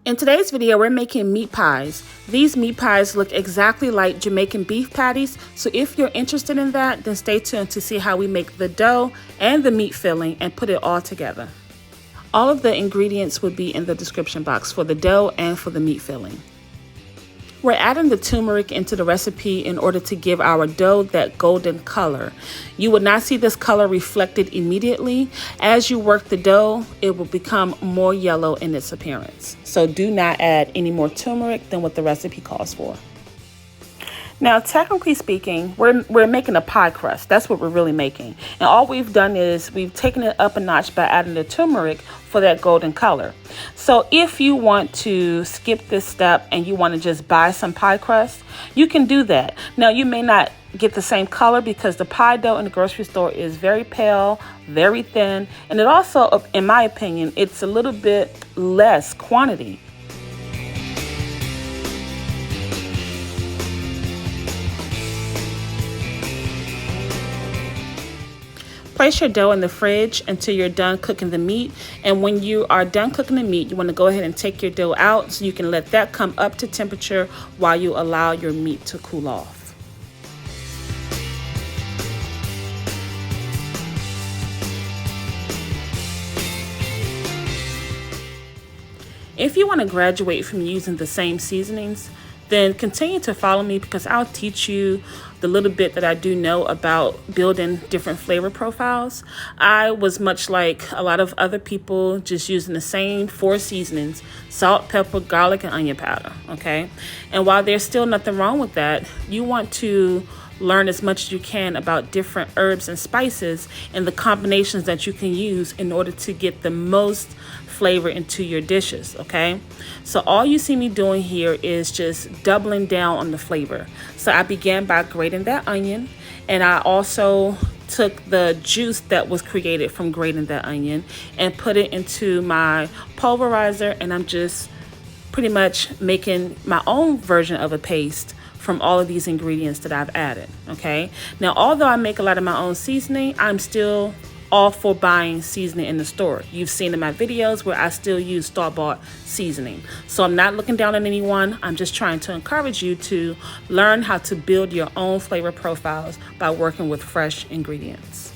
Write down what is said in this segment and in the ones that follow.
In today's video, we're making meat pies. These meat pies look exactly like Jamaican beef patties, so if you're interested in that, then stay tuned to see how we make the dough and the meat filling and put it all together. All of the ingredients will be in the description box for the dough and for the meat filling. We're adding the turmeric into the recipe in order to give our dough that golden color. You will not see this color reflected immediately. As you work the dough, it will become more yellow in its appearance. So do not add any more turmeric than what the recipe calls for. Now, technically speaking, we're making a pie crust. That's what we're really making. And all we've done is we've taken it up a notch by adding the turmeric for that golden color. So if you want to skip this step and you want to just buy some pie crust, you can do that. Now, you may not get the same color because the pie dough in the grocery store is very pale, very thin, and it also, in my opinion, it's a little bit less quantity. Place your dough in the fridge until you're done cooking the meat. And when you are done cooking the meat, you want to go ahead and take your dough out so you can let that come up to temperature while you allow your meat to cool off. If you want to graduate from using the same seasonings, then continue to follow me because I'll teach you the little bit that I do know about building different flavor profiles. I was much like a lot of other people, just using the same 4 seasonings: salt, pepper, garlic, and onion powder, okay? And while there's still nothing wrong with that, you want to learn as much as you can about different herbs and spices and the combinations that you can use in order to get the most flavor into your dishes, okay? So all you see me doing here is just doubling down on the flavor. So I began by grating that onion, and I also took the juice that was created from grating that onion and put it into my pulverizer, and I'm just pretty much making my own version of a paste from all of these ingredients that I've added, okay? Now, although I make a lot of my own seasoning, I'm still all for buying seasoning in the store. You've seen in my videos where I still use store-bought seasoning. So I'm not looking down on anyone. I'm just trying to encourage you to learn how to build your own flavor profiles by working with fresh ingredients.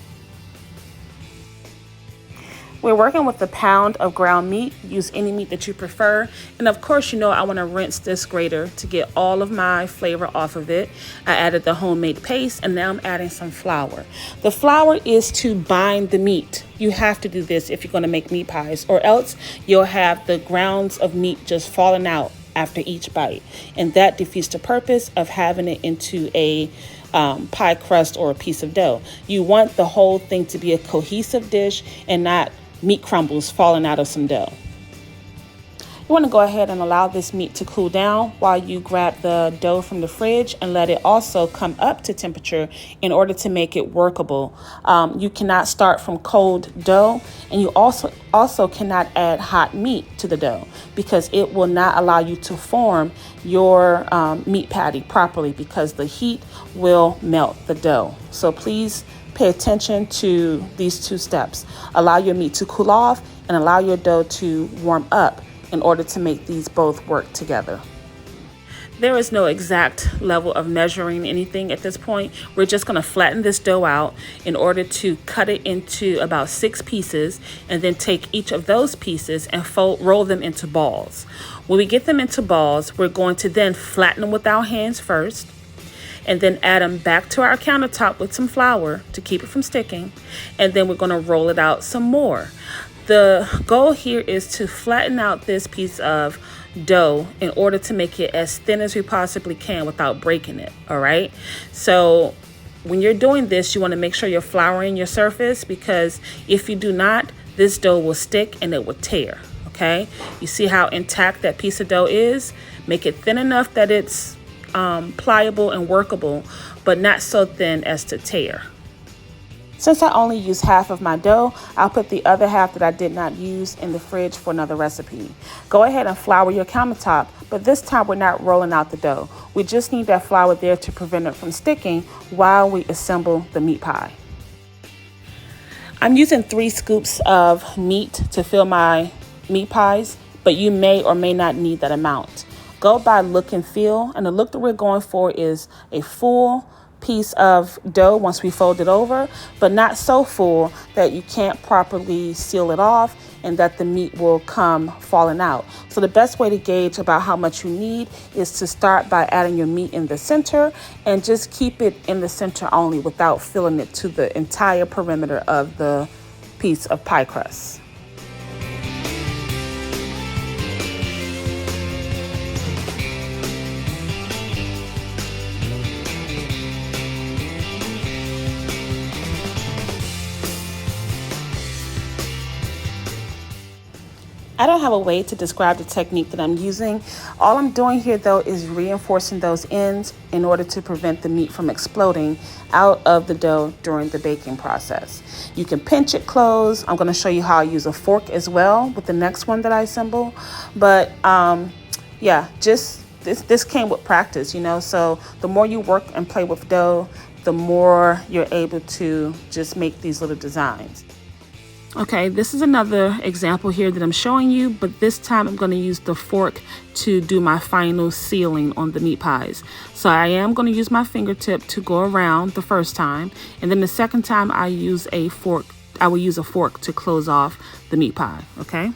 We're working with a pound of ground meat. Use any meat that you prefer. And of course, you know I want to rinse this grater to get all of my flavor off of it. I added the homemade paste, and now I'm adding some flour. The flour is to bind the meat. You have to do this if you're going to make meat pies, or else you'll have the grounds of meat just falling out after each bite. And that defeats the purpose of having it into a pie crust or a piece of dough. You want the whole thing to be a cohesive dish and not meat crumbles falling out of some dough. You want to go ahead and allow this meat to cool down while you grab the dough from the fridge and let it also come up to temperature in order to make it workable. You cannot start from cold dough, and you also cannot add hot meat to the dough because it will not allow you to form your meat patty properly because the heat will melt the dough. So please pay attention to these 2 steps. Allow your meat to cool off and allow your dough to warm up in order to make these both work together. There is no exact level of measuring anything at this point. We're just going to flatten this dough out in order to cut it into about 6 pieces and then take each of those pieces and roll them into balls. When we get them into balls, we're going to then flatten them with our hands first, and then add them back to our countertop with some flour to keep it from sticking, and then we're going to roll it out some more. The goal here is to flatten out this piece of dough in order to make it as thin as we possibly can without breaking it, all right? So when you're doing this, you want to make sure you're flouring your surface, because if you do not, this dough will stick and it will tear, okay? You see how intact that piece of dough is? Make it thin enough that it's pliable and workable, but not so thin as to tear. Since I only use half of my dough, I'll put the other half that I did not use in the fridge for another recipe. Go ahead and flour your countertop, but this time we're not rolling out the dough. We just need that flour there to prevent it from sticking while we assemble the meat pie. I'm using 3 scoops of meat to fill my meat pies. but you may or may not need that amount. Go by look and feel, and the look that we're going for is a full piece of dough once we fold it over, but not so full that you can't properly seal it off and that the meat will come falling out. So the best way to gauge about how much you need is to start by adding your meat in the center and just keep it in the center only without filling it to the entire perimeter of the piece of pie crust. I don't have a way to describe the technique that I'm using. All I'm doing here though is reinforcing those ends in order to prevent the meat from exploding out of the dough during the baking process. You can pinch it closed. I'm gonna show you how I use a fork as well with the next one that I assemble. But yeah, just this came with practice, you know, so the more you work and play with dough, the more you're able to just make these little designs. Okay, this is another example here that I'm showing you, but this time I'm going to use the fork to do my final sealing on the meat pies. So I am going to use my fingertip to go around the first time, and then the second time I will use a fork to close off the meat pie, okay?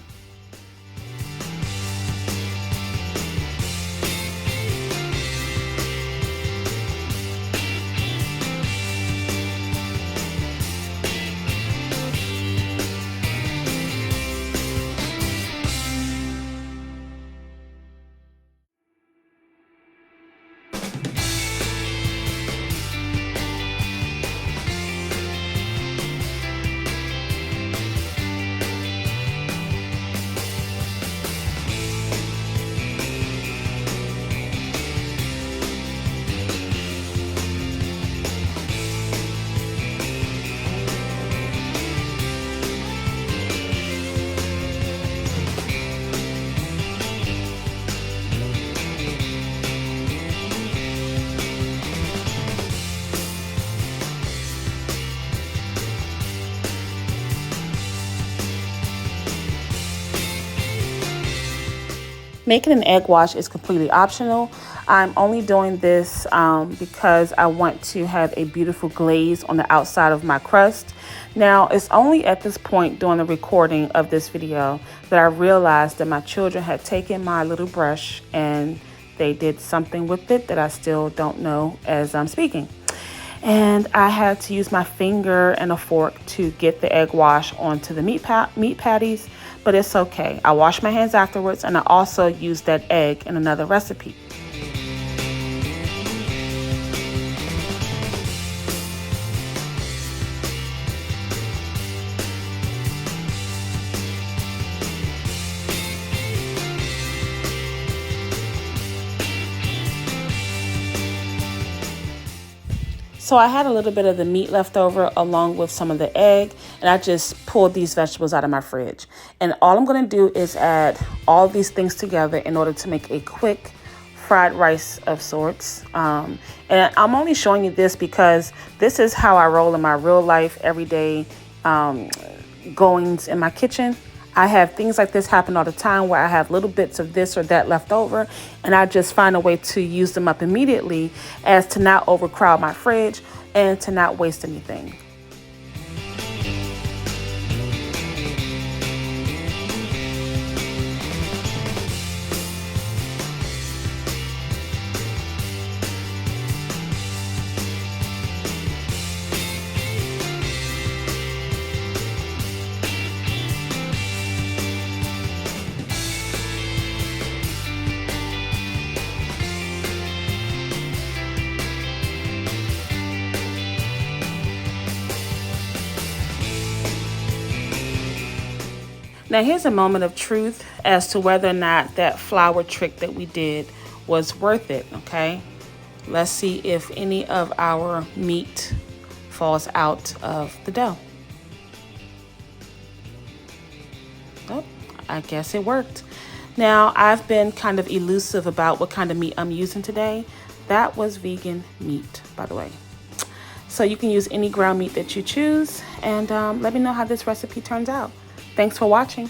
Making an egg wash is completely optional. I'm only doing this because I want to have a beautiful glaze on the outside of my crust. Now, it's only at this point during the recording of this video that I realized that my children had taken my little brush and they did something with it that I still don't know as I'm speaking. And I had to use my finger and a fork to get the egg wash onto the meat patties, but it's okay. I wash my hands afterwards, and I also use that egg in another recipe. So I had a little bit of the meat left over along with some of the egg, and I just pulled these vegetables out of my fridge. And all I'm gonna do is add all these things together in order to make a quick fried rice of sorts. And I'm only showing you this because this is how I roll in my real life, everyday goings in my kitchen. I have things like this happen all the time where I have little bits of this or that left over, and I just find a way to use them up immediately as to not overcrowd my fridge and to not waste anything. Now here's a moment of truth as to whether or not that flour trick that we did was worth it, okay? Let's see if any of our meat falls out of the dough. Oh, I guess it worked. Now I've been kind of elusive about what kind of meat I'm using today. That was vegan meat, by the way. So you can use any ground meat that you choose, and let me know how this recipe turns out. Thanks for watching.